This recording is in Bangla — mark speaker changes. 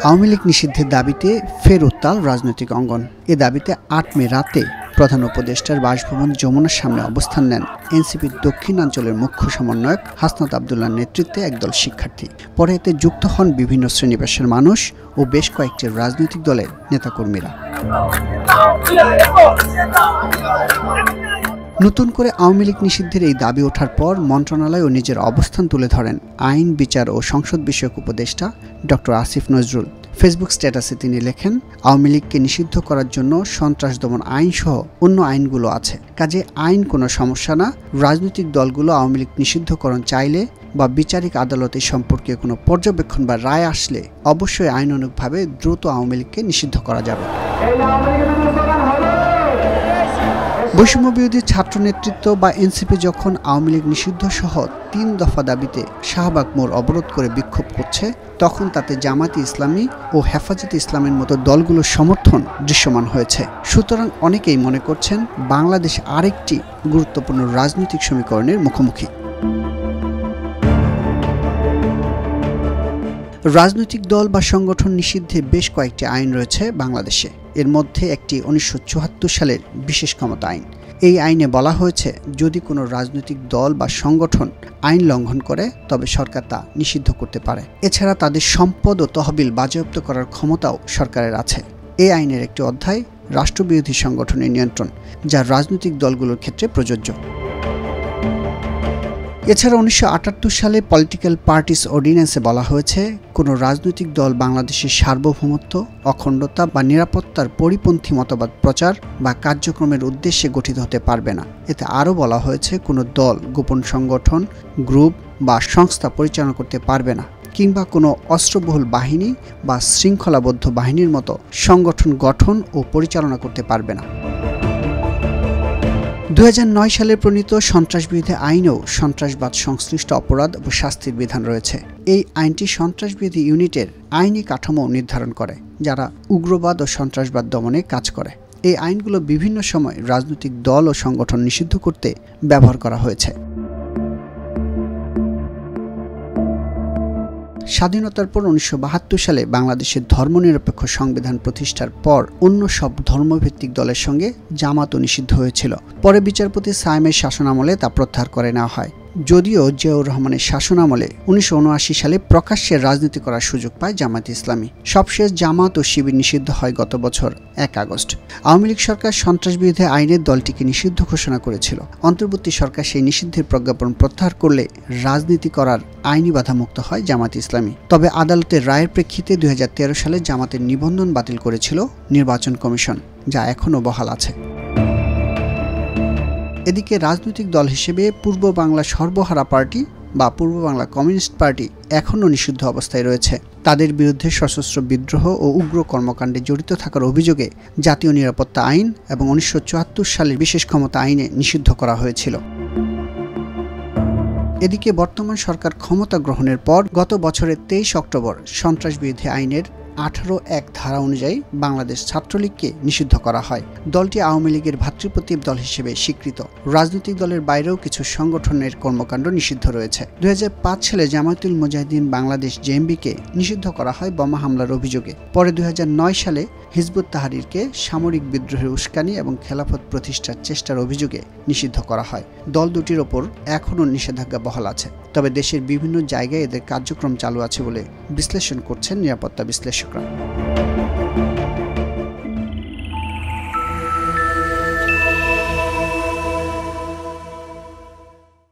Speaker 1: আওয়ামী লীগ নিষিদ্ধের দাবিতে ফের উত্তাল রাজনৈতিক অঙ্গন। এ দাবিতে ৮ মে রাতে প্রধান উপদেষ্টার বাসভবন যমুনার সামনে অবস্থান নেন এনসিপির দক্ষিণাঞ্চলের মুখ্য সমন্বয়ক হাসনাত আবদুল্লাহর নেতৃত্বে একদল শিক্ষার্থী। পরে এতে যুক্ত হন বিভিন্ন শ্রেণী-পেশার মানুষ ও বেশ কয়েকটি রাজনৈতিক দলের নেতাকর্মীরা। নতুন করে আওয়ামী লীগ নিষিদ্ধের এই দাবি ওঠার পর মন্ত্রণালয়ও নিজের অবস্থান তুলে ধরেন আইন, বিচার ও সংসদ বিষয়ক উপদেষ্টা ডক্টর আসিফ নজরুল। ফেসবুক স্ট্যাটাসে তিনি লেখেন, আওয়ামী লীগকে নিষিদ্ধ করার জন্য সন্ত্রাস দমন আইন সহ অন্য আইনগুলো আছে, কাজে আইন কোনো সমস্যা না। রাজনৈতিক দলগুলো আওয়ামী লীগ নিষিদ্ধকরণ চাইলে বা বিচারিক আদালতে সম্পর্কে কোনো পর্যবেক্ষণ বা রায় আসলে অবশ্যই আইনানুগভাবে দ্রুত আওয়ামী লীগকে নিষিদ্ধ করা যাবে। বৈষম্য বিরোধী ছাত্র নেতৃত্ব বা এনসিপি যখন আওয়ামী লীগ নিষিদ্ধ সহ ৩ দফা দাবিতে শাহবাগ মোড় অবরোধ করে বিক্ষোভ করছে, তখন তাতে জামায়াতে ইসলামী ও হেফাজতে ইসলামের মতো দলগুলোর সমর্থন দৃশ্যমান হয়েছে। সুতরাং অনেকেই মনে করছেন বাংলাদেশ আরেকটি গুরুত্বপূর্ণ রাজনৈতিক সমীকরণের মুখোমুখি। রাজনৈতিক দল বা সংগঠন নিষিদ্ধে বেশ কয়েকটি আইন রয়েছে বাংলাদেশে। এর মধ্যে একটি 1974 সালের বিশেষ ক্ষমতা আইন। এই আইনে বলা হয়েছে, যদি কোনো রাজনৈতিক দল বা সংগঠন আইন লঙ্ঘন করে তবে সরকার তা নিষিদ্ধ করতে পারে। এছাড়া তাদের সম্পদ ও তহবিল বাজেয়াপ্ত করার ক্ষমতাও সরকারের আছে। এই আইনের একটি অধ্যায় রাষ্ট্রবিরোধী সংগঠনের নিয়ন্ত্রণ, যা রাজনৈতিক দলগুলোর ক্ষেত্রে প্রযোজ্য। এছাড়া 1978 সালে পলিটিক্যাল পার্টিস অর্ডিন্যান্সে বলা হয়েছে, কোনো রাজনৈতিক দল বাংলাদেশের সার্বভৌমত্ব, অখণ্ডতা বা নিরাপত্তার পরিপন্থী মতবাদ প্রচার বা কার্যক্রমের উদ্দেশ্যে গঠিত হতে পারবে না। এতে আরও বলা হয়েছে, কোনো দল গোপন সংগঠন, গ্রুপ বা সংস্থা পরিচালনা করতে পারবে না, কিংবা কোনো অস্ত্রবহুল বাহিনী বা শৃঙ্খলাবদ্ধ বাহিনীর মতো সংগঠন গঠন ও পরিচালনা করতে পারবে না। 2009 সালে প্রণীত সন্ত্রাসবিরোধী আইনেও সন্ত্রাসবাদ সংশ্লিষ্ট অপরাধ ও শাস্তির বিধান রয়েছে। এই আইনটি সন্ত্রাসবিরোধী ইউনিটের আইনি কাঠামো নির্ধারণ করে, যারা উগ্রবাদ ও সন্ত্রাসবাদ দমনে কাজ করে। এই আইনগুলো বিভিন্ন সময় রাজনৈতিক দল ও সংগঠন নিষিদ্ধ করতে ব্যবহার করা হয়েছে। স্বাধীনতার পর 1972 সালে বাংলাদেশের ধর্মনিরপেক্ষ সংবিধান প্রতিষ্ঠার পর অন্য সব ধর্মভিত্তিক দলের সঙ্গে জামাতও নিষিদ্ধ হয়েছিল। পরে বিচারপতি সায়েমের শাসনামলে তা প্রত্যাহার করে নেওয়া হয়। যদিও জিয়াউর রহমানের শাসনামলে 1979 সালে প্রকাশ্যে রাজনীতি করার সুযোগ পায় জামায়াতে ইসলামী। সবশেষ জামাত ও শিবির নিষিদ্ধ হয় গত বছর 1 আগস্ট। আওয়ামী লীগ সরকার সন্ত্রাসবিরোধী আইনের দলটিকে নিষিদ্ধ ঘোষণা করেছিল। অন্তর্বর্তী সরকার সেই নিষিদ্ধের প্রজ্ঞাপন প্রত্যাহার করলে রাজনীতি করার আইনি বাধামুক্ত হয় জামায়াতে ইসলামী। তবে আদালতের রায়ের প্রেক্ষিতে 2013 সালে জামাতের নিবন্ধন বাতিল করেছিল নির্বাচন কমিশন, যা এখনও বহাল আছে। এদিকে রাজনৈতিক দল হিসেবে পূর্ব বাংলা সর্বহারা পার্টি বা পূর্ব বাংলা কমিউনিস্ট পার্টি এখনও নিষিদ্ধ অবস্থায় রয়েছে। তাদের বিরুদ্ধে সশস্ত্র বিদ্রোহ ও উগ্র কর্মকাণ্ডে জড়িত থাকার অভিযোগে জাতীয় নিরাপত্তা আইন এবং 1974 সালের বিশেষ ক্ষমতা আইনে নিষিদ্ধ করা হয়েছিল। এদিকে বর্তমান সরকার ক্ষমতা গ্রহণের পর গত বছরের 23 অক্টোবর সন্ত্রাসবিরোধী আইনের 18(1) ধারা অনুযায়ী বাংলাদেশ ছাত্রলীগকে নিষিদ্ধ করা হয়। দলটি আওয়ামী লীগের ভ্রাতৃপ্রতিম দল হিসেবে স্বীকৃত। রাজনৈতিক দলের বাইরেও কিছু সংগঠনের কর্মকাণ্ড নিষিদ্ধ রয়েছে। 2005 সালে জামায়াতুল মুজাহিদিন বাংলাদেশ জেএমবিকে নিষিদ্ধ করা হয় বোমা হামলার অভিযোগে। পরে 2009 সালে হিজবুত তাহরিরকে সামরিক বিদ্রোহের উস্কানি এবং খেলাফত প্রতিষ্ঠার চেষ্টার অভিযোগে নিষিদ্ধ করা হয়। দল দুটির ওপর এখনও নিষেধাজ্ঞা বহাল আছে, তবে দেশের বিভিন্ন জায়গায় এদের কার্যক্রম চালু আছে বলে বিশ্লেষণ করছেন নিরাপত্তা বিশ্লেষকরা।